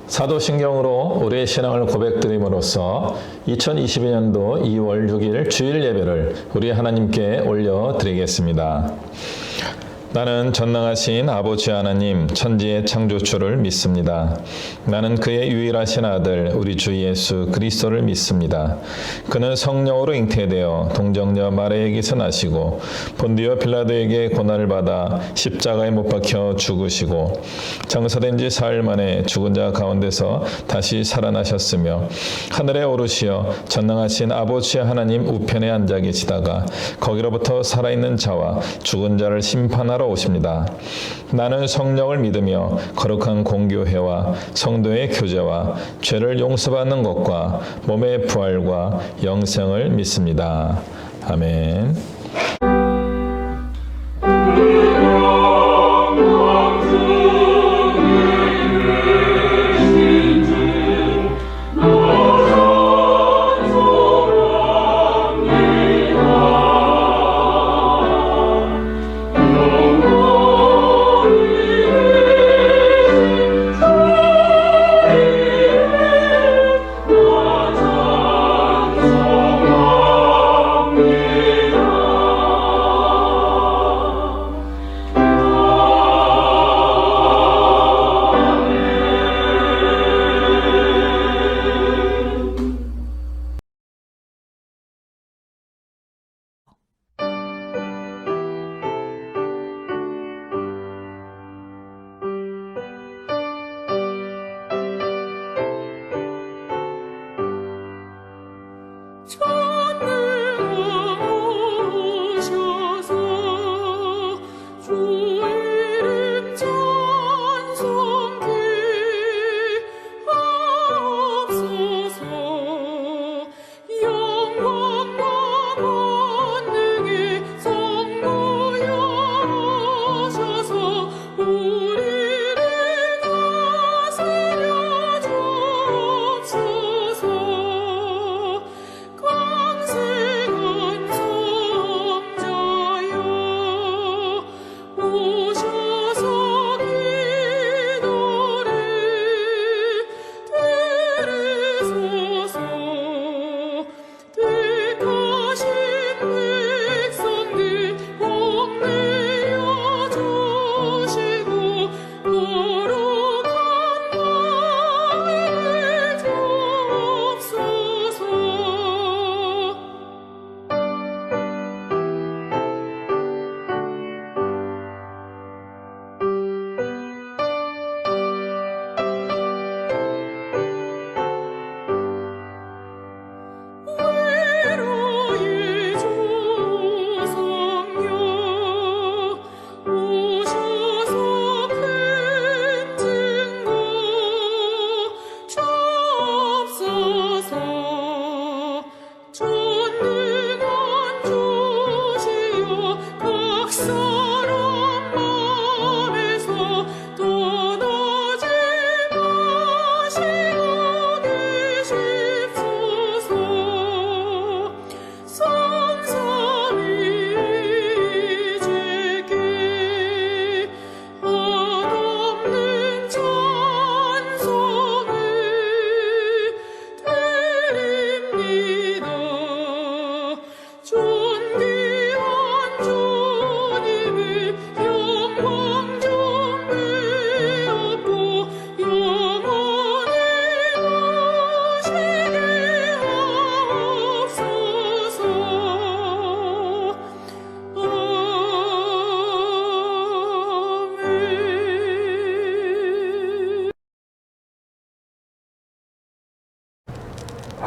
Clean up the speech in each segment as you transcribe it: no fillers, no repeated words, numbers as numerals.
사도신경으로 우리의 신앙을 고백드림으로써 2022년도 2월 6일 주일 예배를 우리 하나님께 올려드리겠습니다. 나는 전능하신 아버지 하나님 천지의 창조주를 믿습니다. 나는 그의 유일하신 아들 우리 주 예수 그리스도를 믿습니다. 그는 성령으로 잉태되어 동정녀 마리아에게서 나시고 본디오 빌라도에게 고난을 받아 십자가에 못 박혀 죽으시고 장사된 지 사흘 만에 죽은 자 가운데서 다시 살아나셨으며 하늘에 오르시어 전능하신 아버지 하나님 우편에 앉아 계시다가 거기로부터 살아있는 자와 죽은 자를 심판하러 오십니다. 나는 성령을 믿으며 거룩한 공교회와 성도의 교제와 죄를 용서받는 것과 몸의 부활과 영생을 믿습니다. 아멘.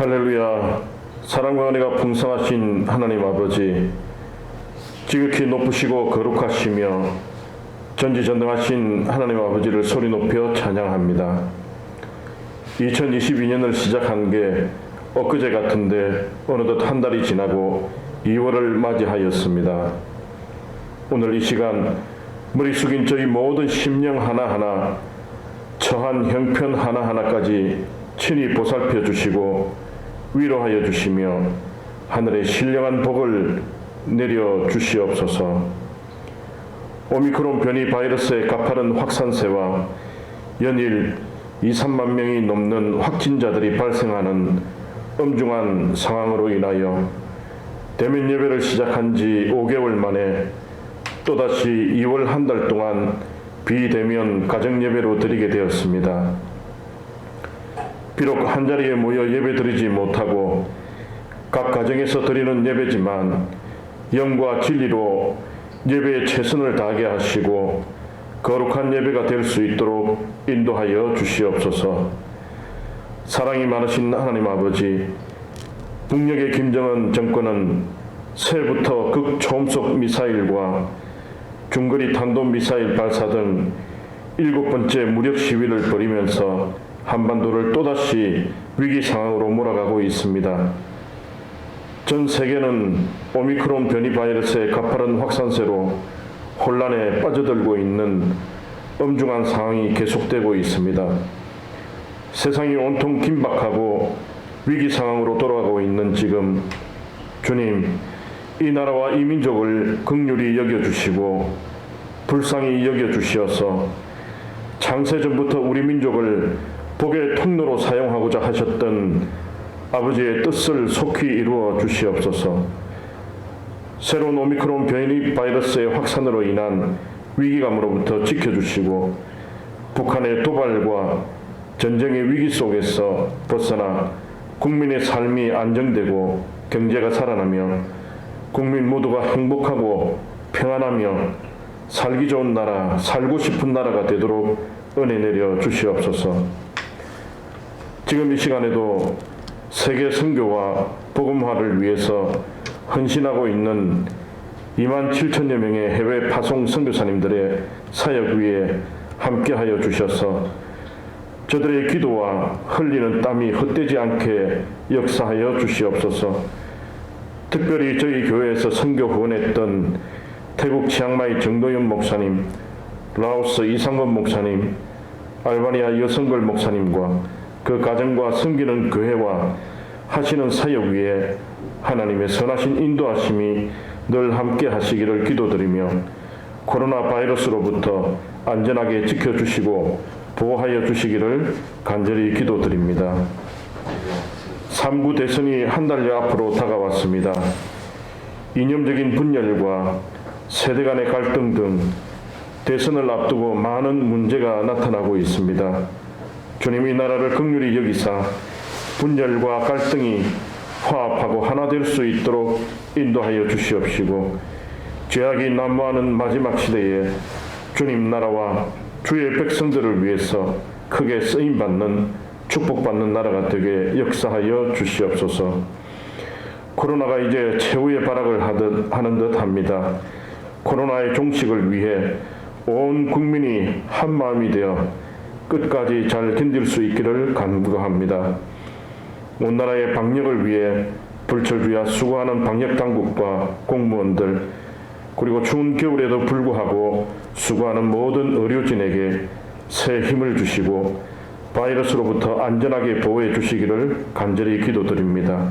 할렐루야. 사랑과 은혜가 풍성하신 하나님 아버지, 지극히 높으시고 거룩하시며 전지전능하신 하나님 아버지를 소리 높여 찬양합니다. 2022년을 시작한 게 엊그제 같은데 어느덧 한 달이 지나고 2월을 맞이하였습니다. 오늘 이 시간 머리 숙인 저희 모든 심령 하나하나, 처한 형편 하나하나까지 친히 보살펴 주시고 위로하여 주시며 하늘의 신령한 복을 내려 주시옵소서. 오미크론 변이 바이러스의 가파른 확산세와 연일 2, 3만 명이 넘는 확진자들이 발생하는 엄중한 상황으로 인하여 대면 예배를 시작한 지 5개월 만에 또다시 2월 한 달 동안 비대면 가정 예배로 드리게 되었습니다. 비록 한자리에 모여 예배 드리지 못하고 각 가정에서 드리는 예배지만 영과 진리로 예배에 최선을 다하게 하시고 거룩한 예배가 될 수 있도록 인도하여 주시옵소서. 사랑이 많으신 하나님 아버지, 북녘의 김정은 정권은 새해부터 극초음속 미사일과 중거리 탄도미사일 발사 등 7번째 무력 시위를 벌이면서 한반도를 또다시 위기 상황으로 몰아가고 있습니다. 전 세계는 오미크론 변이 바이러스의 가파른 확산세로 혼란에 빠져들고 있는 엄중한 상황이 계속되고 있습니다. 세상이 온통 긴박하고 위기 상황으로 돌아가고 있는 지금 주님, 이 나라와 이 민족을 긍휼히 여겨주시고 불쌍히 여겨주시어서 창세전부터 우리 민족을 복의 통로로 사용하고자 하셨던 아버지의 뜻을 속히 이루어 주시옵소서. 새로운 오미크론 변이 바이러스의 확산으로 인한 위기감으로부터 지켜주시고 북한의 도발과 전쟁의 위기 속에서 벗어나 국민의 삶이 안정되고 경제가 살아나며 국민 모두가 행복하고 평안하며 살기 좋은 나라, 살고 싶은 나라가 되도록 은혜 내려 주시옵소서. 지금 이 시간에도 세계 선교와 복음화를 위해서 헌신하고 있는 27,000여 명의 해외 파송 선교사님들의 사역 위에 함께하여 주셔서 저들의 기도와 흘리는 땀이 헛되지 않게 역사하여 주시옵소서. 특별히 저희 교회에서 선교 후원했던 태국 치앙마이 정도현 목사님, 라오스 이상원 목사님, 알바니아 여성걸 목사님과 그 가정과 섬기는 교회와 하시는 사역 위에 하나님의 선하신 인도하심이 늘 함께 하시기를 기도드리며 코로나 바이러스로부터 안전하게 지켜주시고 보호하여 주시기를 간절히 기도드립니다. 3구 대선이 한 달여 앞으로 다가왔습니다. 이념적인 분열과 세대 간의 갈등 등 대선을 앞두고 많은 문제가 나타나고 있습니다. 주님, 이 나라를 긍휼히 여기사 분열과 갈등이 화합하고 하나 될 수 있도록 인도하여 주시옵시고 죄악이 난무하는 마지막 시대에 주님 나라와 주의 백성들을 위해서 크게 쓰임받는 축복받는 나라가 되게 역사하여 주시옵소서. 코로나가 이제 최후의 발악을 하는 듯 합니다. 코로나의 종식을 위해 온 국민이 한 마음이 되어 끝까지 잘 견딜 수 있기를 간구합니다. 온 나라의 방역을 위해 불철주야 수고하는 방역당국과 공무원들, 그리고 추운 겨울에도 불구하고 수고하는 모든 의료진에게 새 힘을 주시고 바이러스로부터 안전하게 보호해 주시기를 간절히 기도드립니다.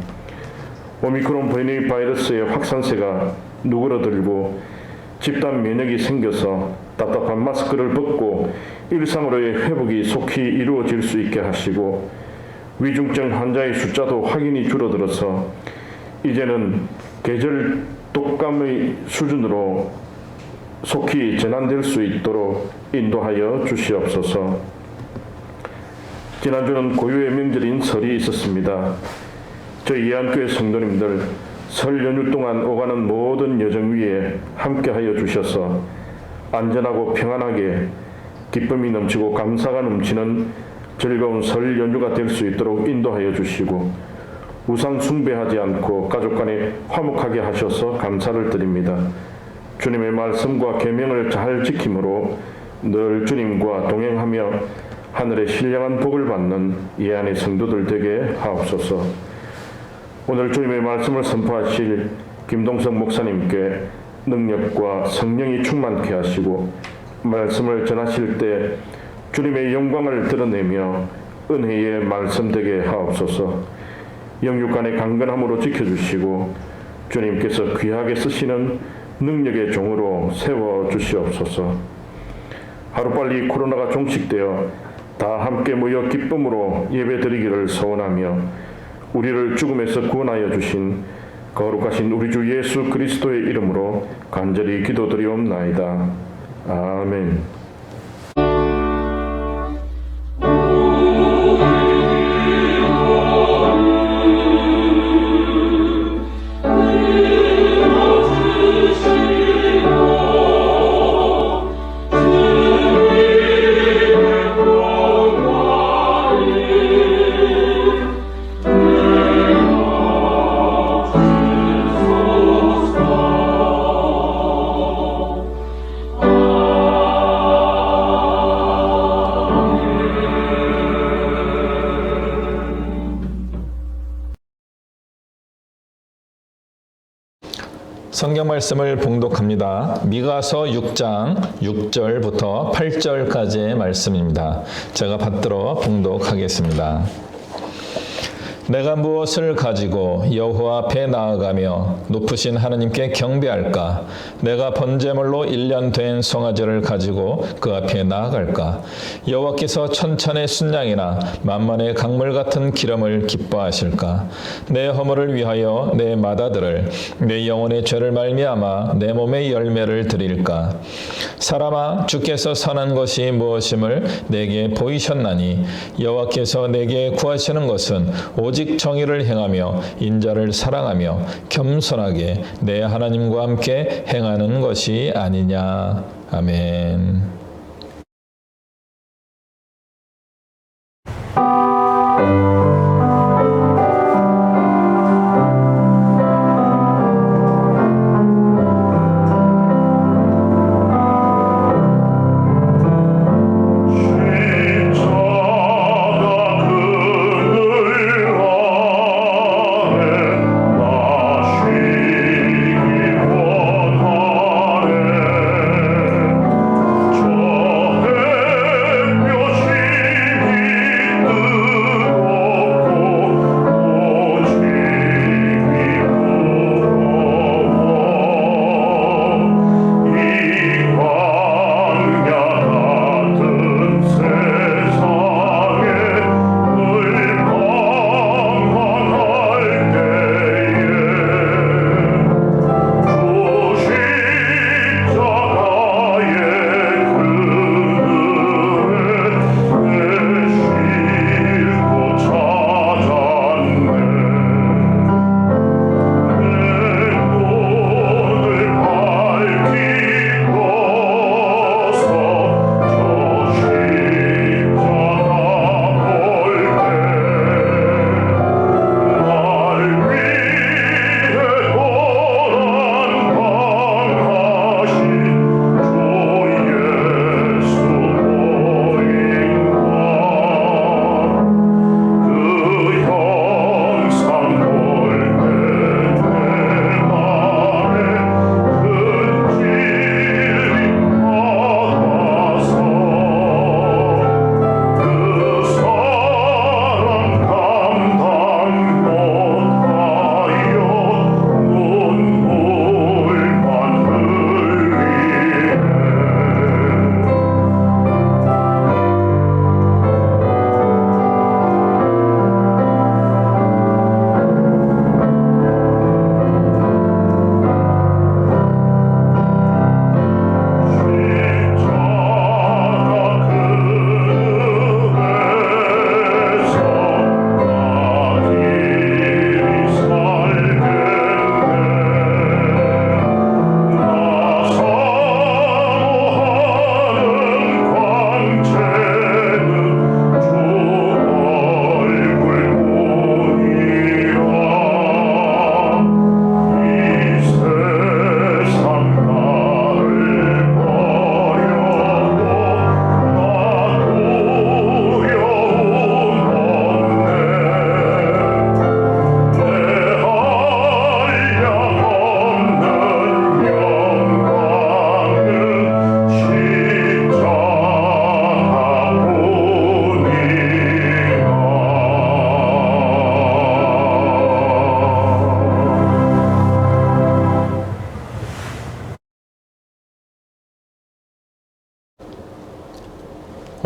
오미크론 변이 바이러스의 확산세가 누그러들고 집단 면역이 생겨서 답답한 마스크를 벗고 일상으로의 회복이 속히 이루어질 수 있게 하시고 위중증 환자의 숫자도 확연히 줄어들어서 이제는 계절 독감의 수준으로 속히 전환될 수 있도록 인도하여 주시옵소서. 지난주는 고유의 명절인 설이 있었습니다. 저희 예안교회 성도님들 설 연휴 동안 오가는 모든 여정 위에 함께하여 주셔서 안전하고 평안하게 기쁨이 넘치고 감사가 넘치는 즐거운 설 연휴가 될 수 있도록 인도하여 주시고 우상 숭배하지 않고 가족 간에 화목하게 하셔서 감사를 드립니다. 주님의 말씀과 계명을 잘 지킴으로 늘 주님과 동행하며 하늘의 신령한 복을 받는 예안의 성도들 되게 하옵소서. 오늘 주님의 말씀을 선포하실 김동석 목사님께 능력과 성령이 충만케 하시고 말씀을 전하실 때 주님의 영광을 드러내며 은혜의 말씀 되게 하옵소서. 영육간의 강건함으로 지켜주시고 주님께서 귀하게 쓰시는 능력의 종으로 세워주시옵소서. 하루빨리 코로나가 종식되어 다 함께 모여 기쁨으로 예배드리기를 소원하며 우리를 죽음에서 구원하여 주신 거룩하신 우리 주 예수 그리스도의 이름으로 간절히 기도드리옵나이다. 아멘. 성경 말씀을 봉독합니다. 미가서 6장 6절부터 8절까지의 말씀입니다. 제가 받들어 봉독하겠습니다. 내가 무엇을 가지고 여호와 앞에 나아가며 높으신 하나님께 경배할까? 내가 번제물로 1년 된 송아지를 가지고 그 앞에 나아갈까? 여호와께서 천천의 순양이나 만만의 강물 같은 기름을 기뻐하실까? 내 허물을 위하여 내 맏아들을, 내 영혼의 죄를 말미암아 내 몸의 열매를 드릴까? 사람아, 주께서 선한 것이 무엇임을 내게 보이셨나니 여호와께서 내게 구하시는 것은 오직 정의를 행하며 인자를 사랑하며 겸손하게 내 하나님과 함께 행하는 것이 아니냐. 아멘. 주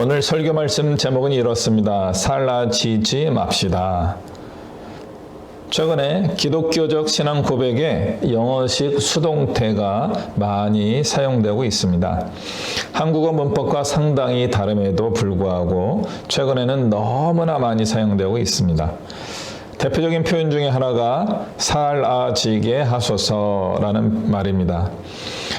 오늘 설교 말씀 제목은 이렇습니다. 사라지지 맙시다. 최근에 기독교적 신앙 고백에 영어식 수동태가 많이 사용되고 있습니다. 한국어 문법과 상당히 다름에도 불구하고 최근에는 너무나 많이 사용되고 있습니다. 대표적인 표현 중에 하나가 사라지게 하소서라는 말입니다.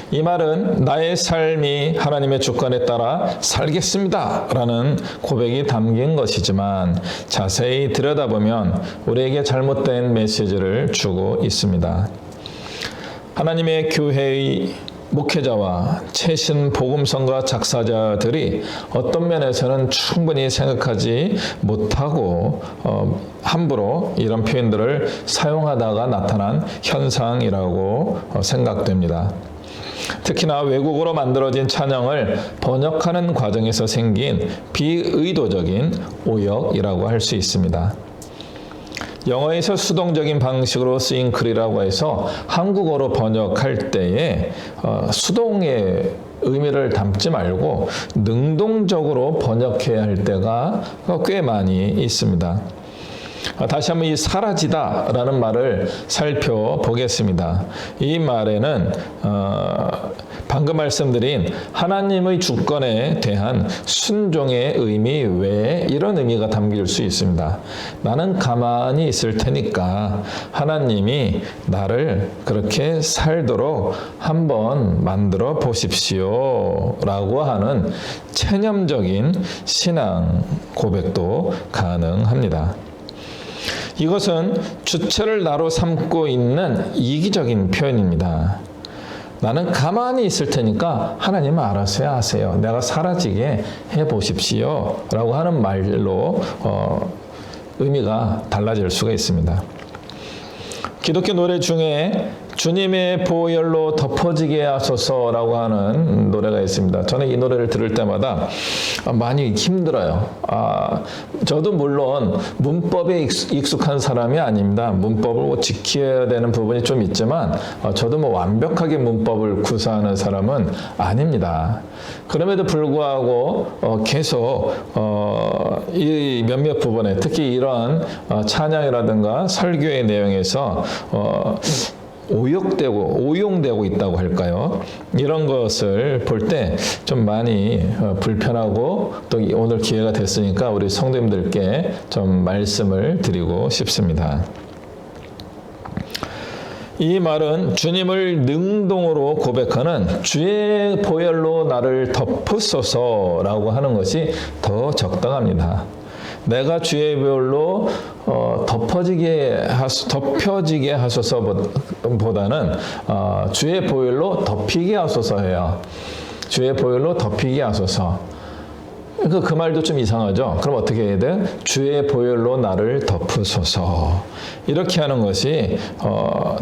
이 말은 나의 삶이 하나님의 주권에 따라 살겠습니다 라는 고백이 담긴 것이지만 자세히 들여다보면 우리에게 잘못된 메시지를 주고 있습니다. 하나님의 교회의 목회자와 최신 복음성가 작사자들이 어떤 면에서는 충분히 생각하지 못하고 함부로 이런 표현들을 사용하다가 나타난 현상이라고 생각됩니다. 특히나 외국어로 만들어진 찬양을 번역하는 과정에서 생긴 비의도적인 오역이라고 할 수 있습니다. 영어에서 수동적인 방식으로 쓰인 글이라고 해서 한국어로 번역할 때에 수동의 의미를 담지 말고 능동적으로 번역해야 할 때가 꽤 많이 있습니다. 다시 한번 이 사라지다라는 말을 살펴보겠습니다. 이 말에는 방금 말씀드린 하나님의 주권에 대한 순종의 의미 외에 이런 의미가 담길 수 있습니다. 나는 가만히 있을 테니까 하나님이 나를 그렇게 살도록 한번 만들어 보십시오 라고 하는 체념적인 신앙 고백도 가능합니다. 이것은 주체를 나로 삼고 있는 이기적인 표현입니다. 나는 가만히 있을 테니까 하나님은 알아서 하세요. 내가 사라지게 해보십시오 라고 하는 말로 의미가 달라질 수가 있습니다. 기독교 노래 중에 주님의 보혈로 덮어지게 하소서라고 하는 노래가 있습니다. 저는 이 노래를 들을 때마다 많이 힘들어요. 저도 물론 문법에 익숙한 사람이 아닙니다. 문법을 지켜야 되는 부분이 좀 있지만 저도 완벽하게 문법을 구사하는 사람은 아닙니다. 그럼에도 불구하고 계속 이 몇몇 부분에 특히 이런 찬양이라든가 설교의 내용에서 오용되고 있다고 할까요? 이런 것을 볼 때 좀 많이 불편하고 또 오늘 기회가 됐으니까 우리 성도님들께 좀 말씀을 드리고 싶습니다. 이 말은 주님을 능동으로 고백하는 주의 보혈로 나를 덮으소서라고 하는 것이 더 적당합니다. 내가 주의 보혈로 덮여지게 하소서보다는 주의 보혈로 덮이게 하소서예요. 주의 보혈로 덮이게 하소서. 그 말도 좀 이상하죠. 그럼 어떻게 해야 돼? 주의 보혈로 나를 덮으소서. 이렇게 하는 것이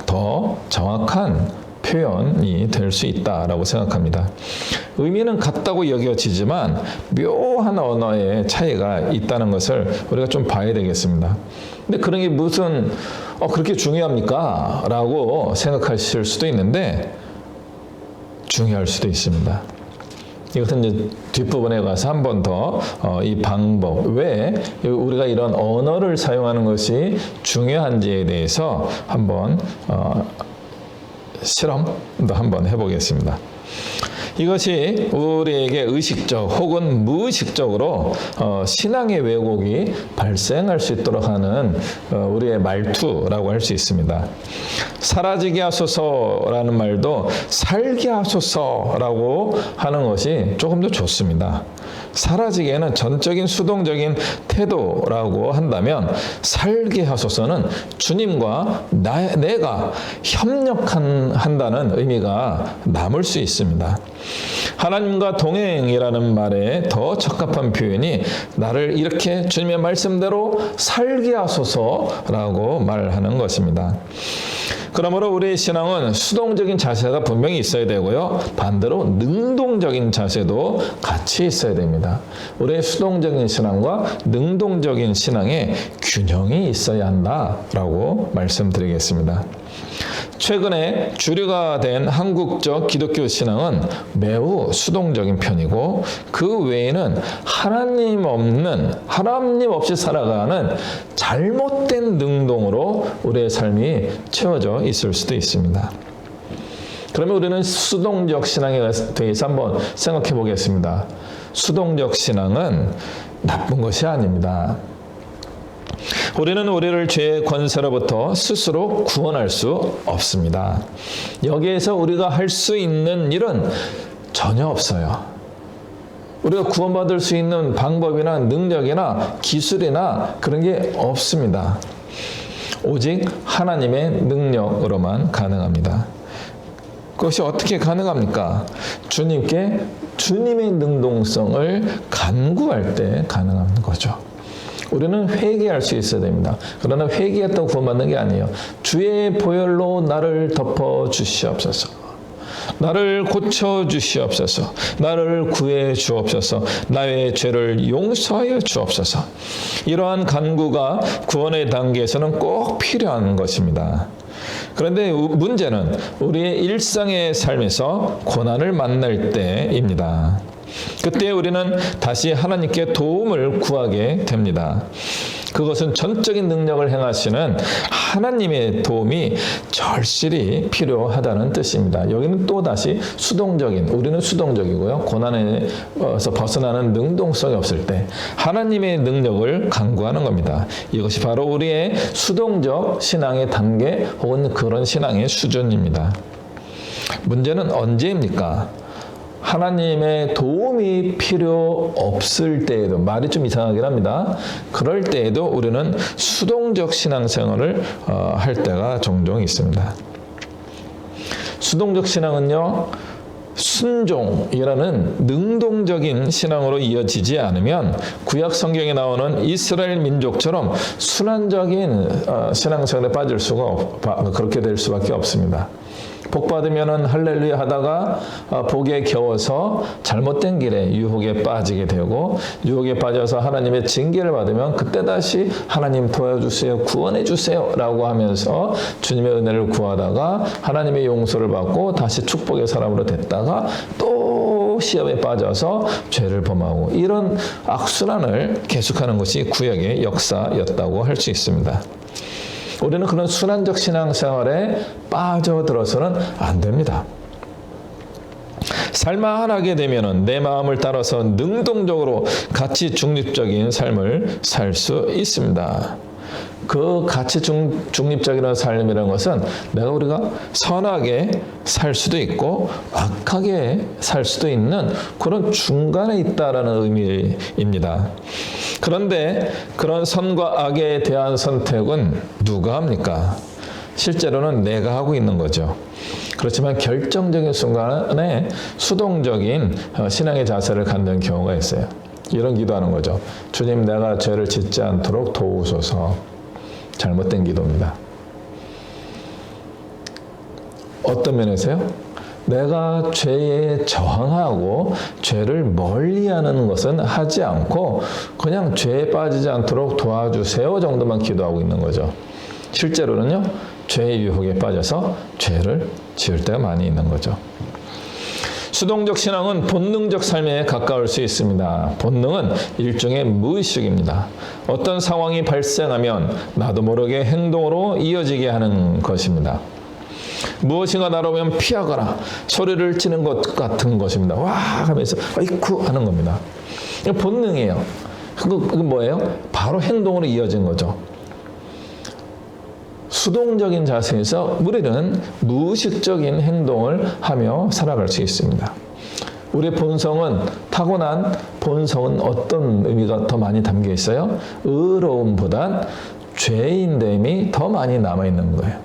더 정확한 표현이 될 수 있다라고 생각합니다. 의미는 같다고 여겨지지만 묘한 언어의 차이가 있다는 것을 우리가 좀 봐야 되겠습니다. 근데 그런 게 무슨 그렇게 중요합니까? 라고 생각하실 수도 있는데 중요할 수도 있습니다. 이것은 이제 뒷부분에 가서 한 번 더 이 방법, 왜 우리가 이런 언어를 사용하는 것이 중요한지에 대해서 한번 실험도 한번 해보겠습니다. 이것이 우리에게 의식적 혹은 무의식적으로 신앙의 왜곡이 발생할 수 있도록 하는 우리의 말투라고 할 수 있습니다. 사라지게 하소서라는 말도 살게 하소서라고 하는 것이 조금 더 좋습니다. 사라지게는 전적인 수동적인 태도라고 한다면 살게 하소서는 주님과 내가 협력한다는 의미가 남을 수 있습니다. 하나님과 동행이라는 말에 더 적합한 표현이 나를 이렇게 주님의 말씀대로 살게 하소서라고 말하는 것입니다. 그러므로 우리의 신앙은 수동적인 자세가 분명히 있어야 되고요. 반대로 능동적인 자세도 같이 있어야 됩니다. 우리의 수동적인 신앙과 능동적인 신앙에 균형이 있어야 한다라고 말씀드리겠습니다. 최근에 주류가 된 한국적 기독교 신앙은 매우 수동적인 편이고 그 외에는 하나님 없이 살아가는 잘못된 능동으로 우리의 삶이 채워져 있을 수도 있습니다. 그러면 우리는 수동적 신앙에 대해서 한번 생각해 보겠습니다. 수동적 신앙은 나쁜 것이 아닙니다. 우리는 우리를 죄의 권세로부터 스스로 구원할 수 없습니다. 여기에서 우리가 할 수 있는 일은 전혀 없어요. 우리가 구원받을 수 있는 방법이나 능력이나 기술이나 그런 게 없습니다. 오직 하나님의 능력으로만 가능합니다. 그것이 어떻게 가능합니까? 주님의 능동성을 간구할 때 가능한 거죠. 우리는 회개할 수 있어야 됩니다. 그러나 회개했다고 구원받는 게 아니에요. 주의 보혈로 나를 덮어 주시옵소서. 나를 고쳐 주시옵소서. 나를 구해 주옵소서. 나의 죄를 용서하여 주옵소서. 이러한 간구가 구원의 단계에서는 꼭 필요한 것입니다. 그런데 문제는 우리의 일상의 삶에서 고난을 만날 때입니다. 그때 우리는 다시 하나님께 도움을 구하게 됩니다. 그것은 전적인 능력을 행하시는 하나님의 도움이 절실히 필요하다는 뜻입니다. 여기는 또다시 우리는 수동적이고요. 고난에서 벗어나는 능동성이 없을 때 하나님의 능력을 간구하는 겁니다. 이것이 바로 우리의 수동적 신앙의 단계 혹은 그런 신앙의 수준입니다. 문제는 언제입니까? 하나님의 도움이 필요 없을 때에도, 말이 좀 이상하긴 합니다. 그럴 때에도 우리는 수동적 신앙생활을 할 때가 종종 있습니다. 수동적 신앙은요, 순종이라는 능동적인 신앙으로 이어지지 않으면 구약 성경에 나오는 이스라엘 민족처럼 순환적인 신앙생활에 빠질 그렇게 될 수밖에 없습니다. 복 받으면은 할렐루야 하다가 복에 겨워서 잘못된 길에 유혹에 빠지게 되고, 유혹에 빠져서 하나님의 징계를 받으면 그때 다시 하나님 도와주세요, 구원해 주세요 라고 하면서 주님의 은혜를 구하다가 하나님의 용서를 받고 다시 축복의 사람으로 됐다가 또 시험에 빠져서 죄를 범하고, 이런 악순환을 계속하는 것이 구약의 역사였다고 할 수 있습니다. 우리는 그런 순환적 신앙생활에 빠져들어서는 안 됩니다. 살만하게 되면은 내 마음을 따라서 능동적으로 가치 중립적인 삶을 살 수 있습니다. 그 가치 중립적인 삶이라는 것은 우리가 선하게 살 수도 있고 악하게 살 수도 있는 그런 중간에 있다라는 의미입니다. 그런데 그런 선과 악에 대한 선택은 누가 합니까? 실제로는 내가 하고 있는 거죠. 그렇지만 결정적인 순간에 수동적인 신앙의 자세를 갖는 경우가 있어요. 이런 기도하는 거죠. 주님, 내가 죄를 짓지 않도록 도우소서. 잘못된 기도입니다. 어떤 면에서요? 내가 죄에 저항하고 죄를 멀리하는 것은 하지 않고 그냥 죄에 빠지지 않도록 도와주세요 정도만 기도하고 있는 거죠. 실제로는요, 죄의 유혹에 빠져서 죄를 지을 때가 많이 있는 거죠. 수동적 신앙은 본능적 삶에 가까울 수 있습니다. 본능은 일종의 무의식입니다. 어떤 상황이 발생하면 나도 모르게 행동으로 이어지게 하는 것입니다. 무엇인가 날아오면 피하거나 소리를 치는 것 같은 것입니다. 와 하면서 아이쿠 하는 겁니다. 본능이에요. 그건 뭐예요? 바로 행동으로 이어진 거죠. 수동적인 자세에서 우리는 무의식적인 행동을 하며 살아갈 수 있습니다. 우리의 본성은, 타고난 본성은 어떤 의미가 더 많이 담겨 있어요? 의로움보단 죄인됨이 더 많이 남아있는 거예요.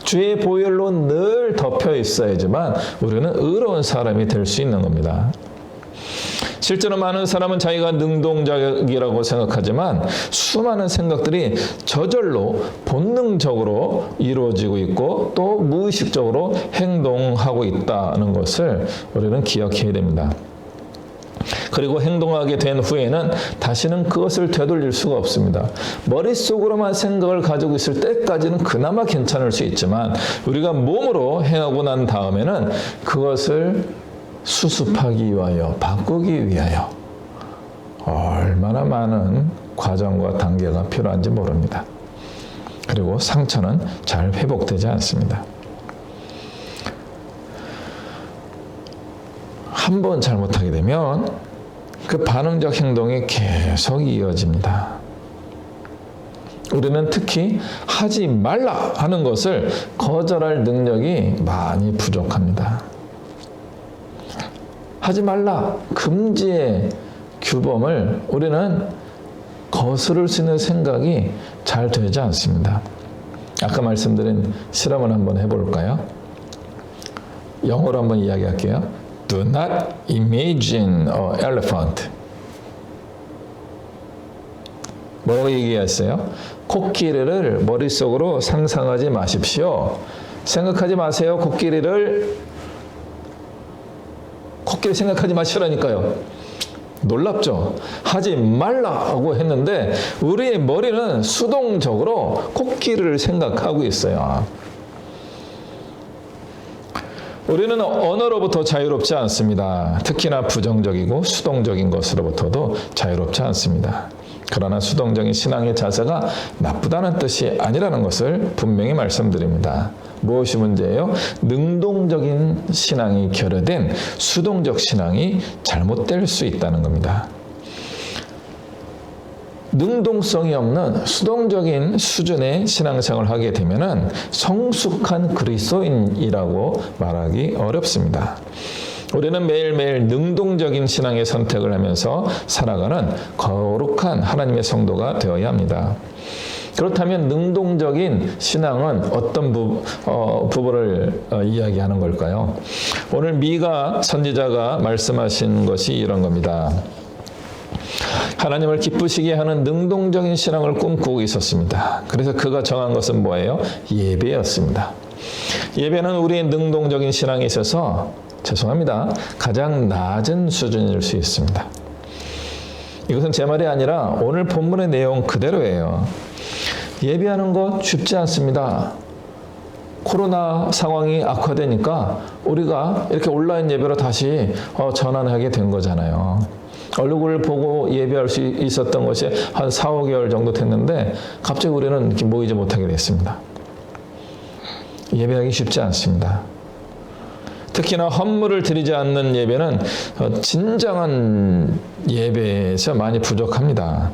주의 보혈로 늘 덮여 있어야지만 우리는 의로운 사람이 될 수 있는 겁니다. 실제로 많은 사람은 자기가 능동적이라고 생각하지만 수많은 생각들이 저절로 본능적으로 이루어지고 있고 또 무의식적으로 행동하고 있다는 것을 우리는 기억해야 됩니다. 그리고 행동하게 된 후에는 다시는 그것을 되돌릴 수가 없습니다. 머릿속으로만 생각을 가지고 있을 때까지는 그나마 괜찮을 수 있지만 우리가 몸으로 행하고 난 다음에는 그것을 수습하기 위하여, 바꾸기 위하여 얼마나 많은 과정과 단계가 필요한지 모릅니다. 그리고 상처는 잘 회복되지 않습니다. 한 번 잘못하게 되면 그 반응적 행동이 계속 이어집니다. 우리는 특히 하지 말라 하는 것을 거절할 능력이 많이 부족합니다. 하지 말라, 금지의 규범을 우리는 거스를 수 있는 생각이 잘 되지 않습니다. 아까 말씀드린 실험을 한번 해볼까요? 영어로 한번 이야기할게요. Do not imagine an elephant. 뭐라고 얘기했어요? 코끼리를 머릿속으로 상상하지 마십시오. 생각하지 마세요. 코끼리 생각하지 마시라니까요. 놀랍죠? 하지 말라고 했는데 우리의 머리는 수동적으로 코끼리를 생각하고 있어요. 우리는 언어로부터 자유롭지 않습니다. 특히나 부정적이고 수동적인 것으로부터도 자유롭지 않습니다. 그러나 수동적인 신앙의 자세가 나쁘다는 뜻이 아니라는 것을 분명히 말씀드립니다. 무엇이 문제예요? 능동적인 신앙이 결여된 수동적 신앙이 잘못될 수 있다는 겁니다. 능동성이 없는 수동적인 수준의 신앙생활을 하게 되면은 성숙한 그리스도인이라고 말하기 어렵습니다. 우리는 매일매일 능동적인 신앙의 선택을 하면서 살아가는 거룩한 하나님의 성도가 되어야 합니다. 그렇다면 능동적인 신앙은 어떤 부분을 이야기하는 걸까요? 오늘 미가 선지자가 말씀하신 것이 이런 겁니다. 하나님을 기쁘시게 하는 능동적인 신앙을 꿈꾸고 있었습니다. 그래서 그가 정한 것은 뭐예요? 예배였습니다. 예배는 우리의 능동적인 신앙에 있어서 가장 낮은 수준일 수 있습니다. 이것은 제 말이 아니라 오늘 본문의 내용 그대로예요. 예배하는 것 쉽지 않습니다. 코로나 상황이 악화되니까 우리가 이렇게 온라인 예배로 다시 전환하게 된 거잖아요. 얼굴을 보고 예배할 수 있었던 것이 한 4, 5개월 정도 됐는데 갑자기 우리는 이렇게 모이지 못하게 됐습니다. 예배하기 쉽지 않습니다. 특히나 헌물을 드리지 않는 예배는 진정한 예배에서 많이 부족합니다.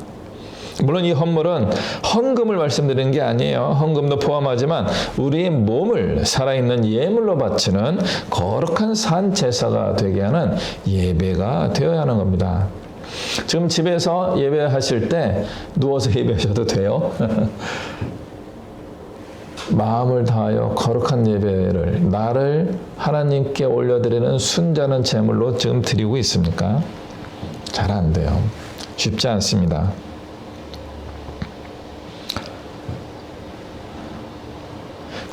물론 이 헌물은 헌금을 말씀드리는 게 아니에요. 헌금도 포함하지만 우리의 몸을 살아있는 예물로 바치는 거룩한 산 제사가 되게 하는 예배가 되어야 하는 겁니다. 지금 집에서 예배하실 때 누워서 예배하셔도 돼요. 마음을 다하여 거룩한 예배를 나를 하나님께 올려드리는 순전한 제물로 지금 드리고 있습니까? 잘 안 돼요. 쉽지 않습니다.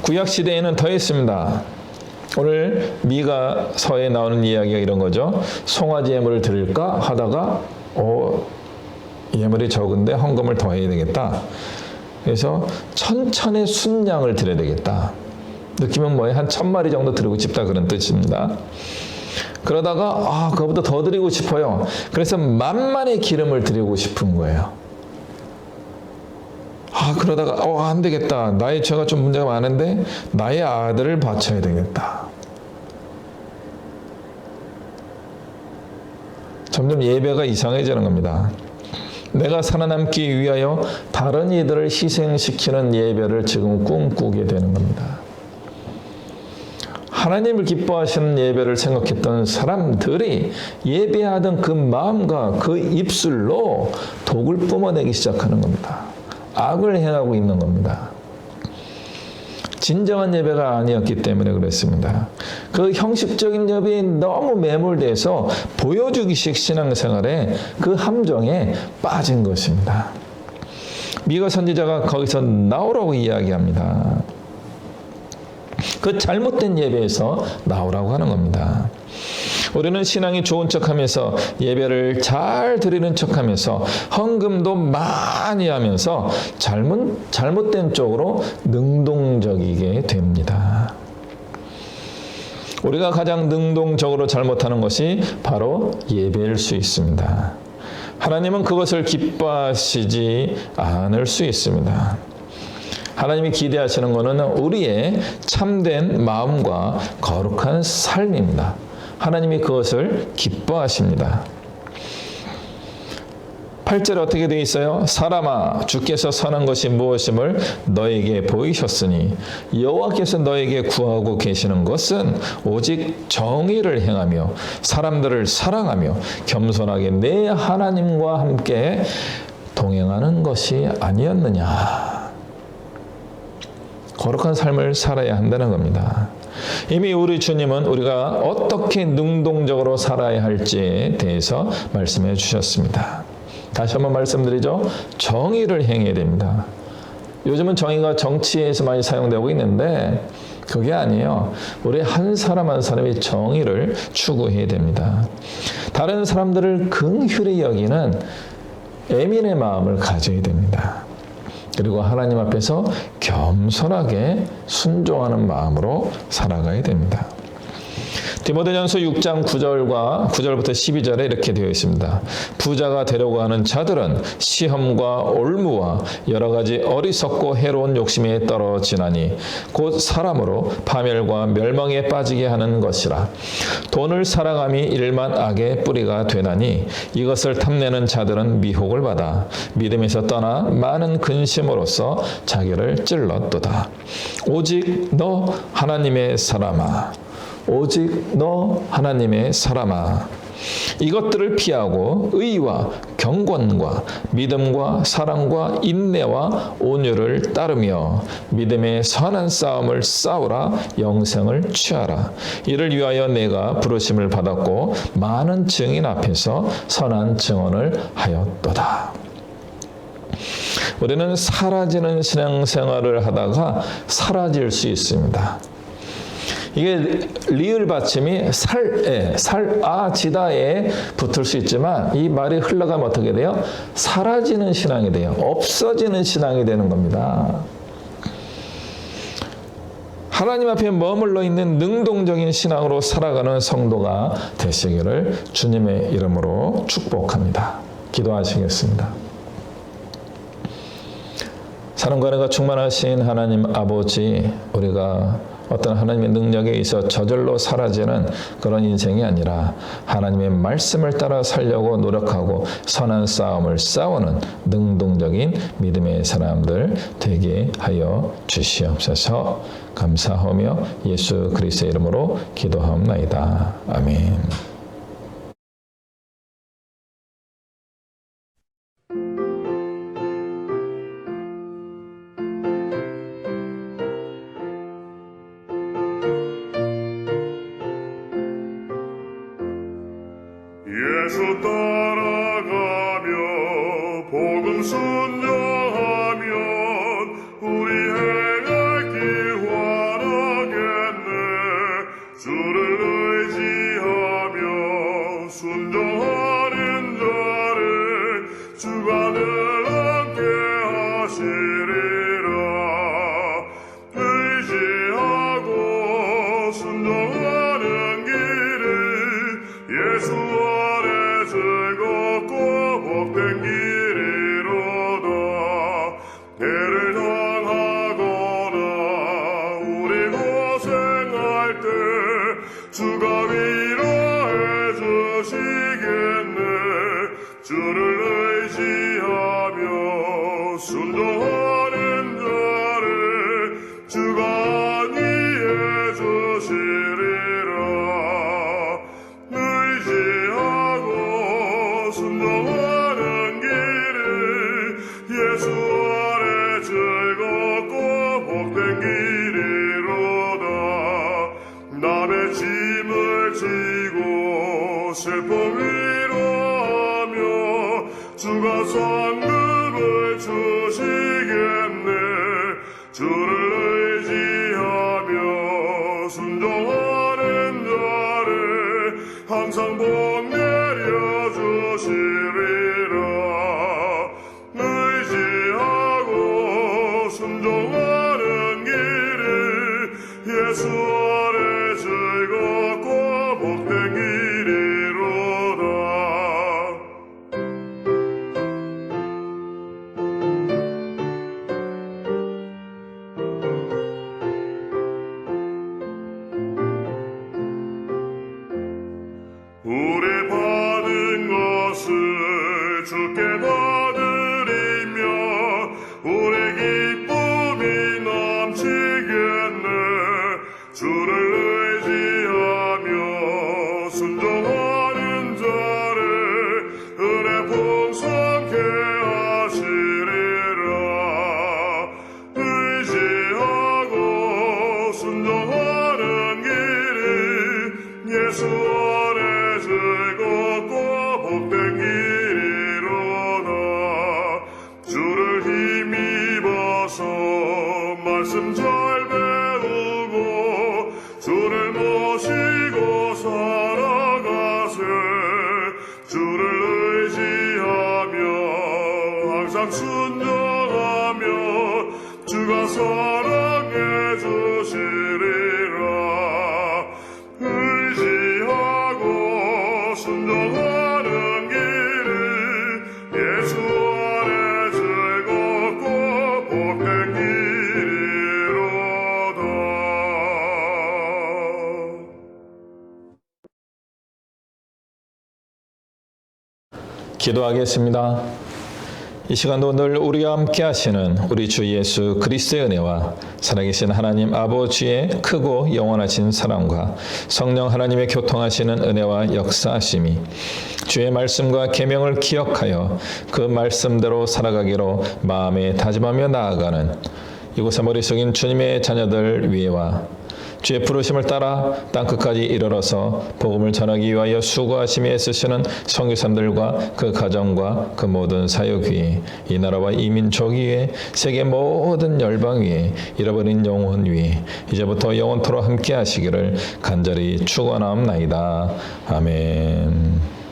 구약시대에는 더 있습니다. 오늘 미가서에 나오는 이야기가 이런 거죠. 송아지 예물을 드릴까 하다가 예물이 적은데 헌금을 더 해야 되겠다. 그래서 1000의 순양을 드려야 되겠다. 느낌은 뭐예요? 한 1000마리 정도 드리고 싶다 그런 뜻입니다. 그러다가 그거보다 더 드리고 싶어요. 그래서 10,000만의 기름을 드리고 싶은 거예요. 그러다가 안 되겠다. 나의 죄가 좀 문제가 많은데 나의 아들을 바쳐야 되겠다. 점점 예배가 이상해지는 겁니다. 내가 살아남기 위하여 다른 이들을 희생시키는 예배를 지금 꿈꾸게 되는 겁니다. 하나님을 기뻐하시는 예배를 생각했던 사람들이 예배하던 그 마음과 그 입술로 독을 뿜어내기 시작하는 겁니다. 악을 행하고 있는 겁니다. 진정한 예배가 아니었기 때문에 그랬습니다. 그 형식적인 예배에 너무 매몰돼서 보여주기식 신앙생활에 그 함정에 빠진 것입니다. 미가 선지자가 거기서 나오라고 이야기합니다. 그 잘못된 예배에서 나오라고 하는 겁니다. 우리는 신앙이 좋은 척하면서 예배를 잘 드리는 척하면서 헌금도 많이 하면서 잘못된 쪽으로 능동적이게 됩니다. 우리가 가장 능동적으로 잘못하는 것이 바로 예배일 수 있습니다. 하나님은 그것을 기뻐하시지 않을 수 있습니다. 하나님이 기대하시는 것은 우리의 참된 마음과 거룩한 삶입니다. 하나님이 그것을 기뻐하십니다. 8절에 어떻게 되어 있어요? 사람아, 주께서 선한 것이 무엇임을 너에게 보이셨으니 여호와께서 너에게 구하고 계시는 것은 오직 정의를 행하며 사람들을 사랑하며 겸손하게 내 하나님과 함께 동행하는 것이 아니었느냐. 거룩한 삶을 살아야 한다는 겁니다. 이미 우리 주님은 우리가 어떻게 능동적으로 살아야 할지에 대해서 말씀해 주셨습니다. 다시 한번 말씀드리죠. 정의를 행해야 됩니다. 요즘은 정의가 정치에서 많이 사용되고 있는데 그게 아니에요. 우리 한 사람 한 사람이 정의를 추구해야 됩니다. 다른 사람들을 긍휼히 여기는 애민의 마음을 가져야 됩니다. 그리고 하나님 앞에서 겸손하게 순종하는 마음으로 살아가야 됩니다. 디모데전서 6장 9절부터 12절에 이렇게 되어 있습니다. 부자가 되려고 하는 자들은 시험과 올무와 여러 가지 어리석고 해로운 욕심에 떨어지나니 곧 사람으로 파멸과 멸망에 빠지게 하는 것이라. 돈을 사랑함이 일만 악의 뿌리가 되나니 이것을 탐내는 자들은 미혹을 받아 믿음에서 떠나 많은 근심으로써 자기를 찔렀도다. 오직 너 하나님의 사람아, 오직 너 하나님의 사람아, 이것들을 피하고 의와 경건과 믿음과 사랑과 인내와 온유를 따르며 믿음의 선한 싸움을 싸우라. 영생을 취하라. 이를 위하여 내가 부르심을 받았고 많은 증인 앞에서 선한 증언을 하였도다. 우리는 사라지는 신앙생활을 하다가 사라질 수 있습니다. 이게 리을 받침이 살아지다에 붙을 수 있지만 이 말이 흘러가면 어떻게 돼요? 사라지는 신앙이 돼요. 없어지는 신앙이 되는 겁니다. 하나님 앞에 머물러 있는 능동적인 신앙으로 살아가는 성도가 되시기를 주님의 이름으로 축복합니다. 기도하시겠습니다. 사랑과 은혜가 충만하신 하나님 아버지, 우리가 어떤 하나님의 능력에 의해서 저절로 사라지는 그런 인생이 아니라 하나님의 말씀을 따라 살려고 노력하고 선한 싸움을 싸우는 능동적인 믿음의 사람들 되게 하여 주시옵소서. 감사하며 예수 그리스도의 이름으로 기도하옵나이다. 아멘. 예수 따라가며 복음 순종하면 우리 행할 길 환하겠네. 주를 의지하며 순종하는 자를 주가 늘 함께 하시리라. 의지하고 순종하는 길을 예수 즐겁고 복된 길이로다. 해를 당하거나 우리 고생할 때 주가 위로해 주시겠네. 주를 의지하며 순종하는 자를 주가 안위해 주시리라. 순종하는 길을 예수 아래 즐겁고 복된 길이로다. 남의 짐을 지고 슬픔 위로하며 주가 상급을 주시겠네. 주를 의지하며 순종하는 자를 항상 항상 복 내려 주시리라. 의지하고 순종하는 길이 예수 아래 즐겁고 복된 길이로다. 우리 받은 것을 주께 받으리며 우리 기쁨이 넘치겠네. 주를 의지하며 순종하는 자를 은혜 풍성케 하시리라. 의지하고 순종하는 길이 예수 안에 즐겁고 복된 길이로다. 주를 힘입어서 말씀 잘 배우고 주를 모시고 살아가세. 주를 의지하며 항상 순종하며 주가 사랑해 주시리라. 의지하고 순종하는 길이 예수 안에 즐겁고 복된 길이로다. 기도하겠습니다. 이 시간도 늘 우리와 함께 하시는 우리 주 예수 그리스도의 은혜와 살아계신 하나님 아버지의 크고 영원하신 사랑과 성령 하나님의 교통하시는 은혜와 역사하심이 주의 말씀과 계명을 기억하여 그 말씀대로 살아가기로 마음에 다짐하며 나아가는 이곳에 머리 숙인 주님의 자녀들 위에와 주의 부르심을 따라 땅끝까지 이르러서 복음을 전하기 위하여 수고하심에 애쓰시는 선교사님들과 그 가정과 그 모든 사역 위에 이 나라와 이 민족 위에 세계 모든 열방 위에 잃어버린 영혼 위에 이제부터 영원토록 함께 하시기를 간절히 축원하옵나이다. 아멘.